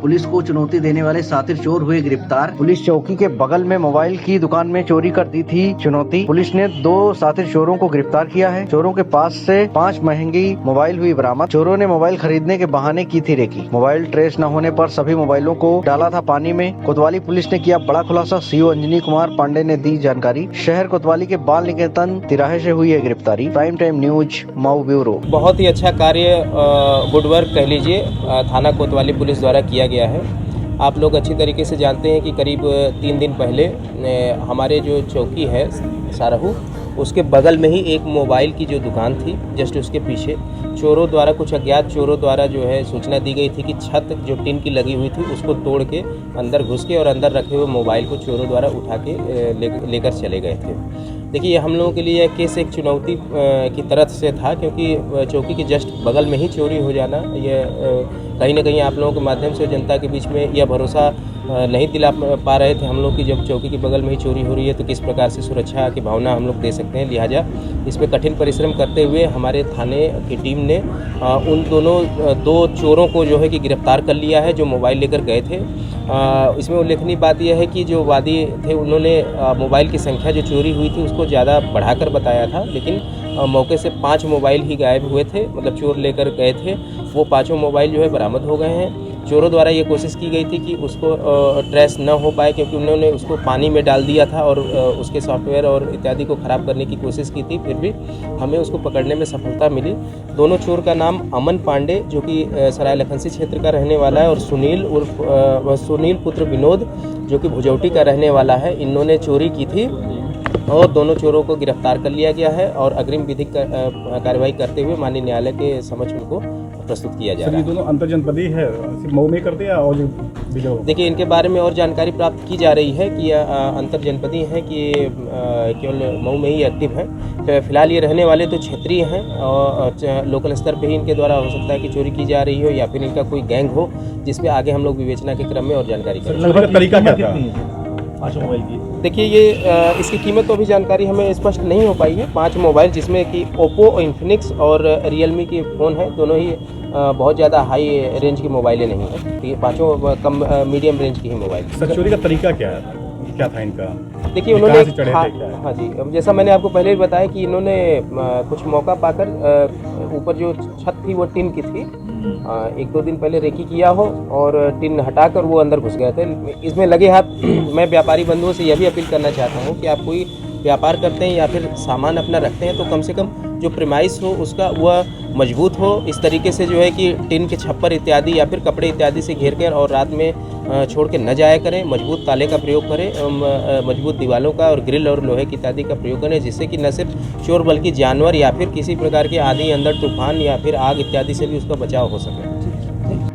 Police को चुनौती देने वाले सातिर चोर हुए गिरफ्तार। पुलिस चौकी के बगल में मोबाइल की दुकान में चोरी कर दी थी चुनौती। पुलिस ने 2 सातिर चोरों को गिरफ्तार किया है। चोरों के पास से 5 महंगी मोबाइल हुई बरामद। चोरों ने मोबाइल खरीदने के बहाने की थी रेकी। मोबाइल ट्रेस न होने पर सभी मोबाइलों को डाला था पानी में। कोतवाली पुलिस ने किया बड़ा खुलासा। सीओ अंजनी कुमार पांडे ने दी जानकारी। शहर कोतवाली के बाल निकेतन तिराहे से हुई है गिरफ्तारी। Prime time news Mau bureau. बहुत ही अच्छा कार्य गुड वर्क कह लीजिए थाना कोतवाली पुलिस द्वारा किया गया है। आप लोग अच्छी तरीके से जानते हैं कि करीब 3 दिन पहले हमारे जो चौकी है सारहू उसके बगल में ही एक मोबाइल की जो दुकान थी जस्ट उसके पीछे चोरों द्वारा कुछ अज्ञात चोरों द्वारा जो है सूचना दी गई थी कि छत जो टिन की लगी हुई थी उसको तोड़ के अंदर घुस के और अंदर रखे हुए मोबाइल को चोरों द्वारा उठा के लेकर चले गए थे। देखिए हम लोगों के लिए यह केस एक चुनौती की तरह से था क्योंकि चौकी के जस्ट बगल में ही चोरी हो जाना यह कहीं ना कहीं आप लोगों के माध्यम से जनता के बीच में यह भरोसा नहीं दिला पा रहे थे हम लोग की जब चौकी के बगल में ही चोरी हो रही है तो किस प्रकार से सुरक्षा की भावना हम लोग दे सकते हैं। लिहाजा इस पर कठिन परिश्रम करते हुए हमारे थाने की टीम ने उन दोनों 2 चोरों को जो है कि गिरफ्तार कर लिया है जो मोबाइल लेकर गए थे। इसमें उल्लेखनीय बात यह है कि जो वादी थे उन्होंने मोबाइल की संख्या जो चोरी हुई थी उसको ज़्यादा बढ़ाकर बताया था, लेकिन मौके से 5 मोबाइल ही गायब हुए थे, मतलब चोर लेकर गए थे। वो 5 मोबाइल जो है बरामद हो गए हैं। चोरों द्वारा ये कोशिश की गई थी कि उसको ट्रेस न हो पाए क्योंकि उन्होंने उसको पानी में डाल दिया था और उसके सॉफ्टवेयर और इत्यादि को ख़राब करने की कोशिश की थी, फिर भी हमें उसको पकड़ने में सफलता मिली। दोनों चोर का नाम अमन पांडे जो कि सराय लखनसी क्षेत्र का रहने वाला है और सुनील पुत्र विनोद जो कि भुजौटी का रहने वाला है। इन्होंने चोरी की थी और दोनों चोरों को गिरफ्तार कर लिया गया है और अग्रिम विधिक कार्रवाई करते हुए माननीय न्यायालय के समक्ष उनको प्रस्तुत किया जा रहा है। ये दोनों अंतरजनपदीय है, सिर्फ मऊ में करते हैं और जो देखिए इनके बारे में और जानकारी प्राप्त की जा रही है कि अंतरजनपदीय हैं कि केवल मऊ में ही एक्टिव हैं। फिलहाल ये रहने वाले तो क्षेत्रीय हैं और लोकल स्तर पे ही इनके द्वारा हो सकता है कि चोरी की जा रही हो या फिर इनका कोई गैंग हो जिसमें आगे हम लोग विवेचना के क्रम में और जानकारी करें। लगभग तरीका क्या था 5 मोबाइल की? देखिए ये इसकी कीमत तो अभी जानकारी हमें स्पष्ट नहीं हो पाई है। 5 मोबाइल जिसमें कि ओप्पो, इन्फिनिक्स और रियलमी के फ़ोन हैं, दोनों ही बहुत ज़्यादा हाई रेंज की मोबाइलें नहीं हैं। ये 5 कम मीडियम रेंज की ही मोबाइल। चोरी का तरीका क्या था इनका? देखिए उन्होंने हाँ जी, जैसा मैंने आपको पहले भी बताया कि इन्होंने कुछ मौका पाकर ऊपर जो छत थी वो टिन की थी, 1-2 दिन पहले रेकी किया हो और टिन हटाकर वो अंदर घुस गए थे। इसमें लगे हाथ मैं व्यापारी बंधुओं से यह भी अपील करना चाहता हूँ कि आप कोई व्यापार करते हैं या फिर सामान अपना रखते हैं तो कम से कम जो प्रीमाइस हो उसका वह मजबूत हो। इस तरीके से जो है कि टिन के छप्पर इत्यादि या फिर कपड़े इत्यादि से घेर कर और रात में छोड़ के न जाया करें। मजबूत ताले का प्रयोग करें, मजबूत दीवारों का और ग्रिल और लोहे की इत्यादि का प्रयोग करें, जिससे कि न सिर्फ चोर बल्कि जानवर या फिर किसी प्रकार के आंधी, अंदर, तूफान या फिर आग इत्यादि से भी उसका बचाव हो सके।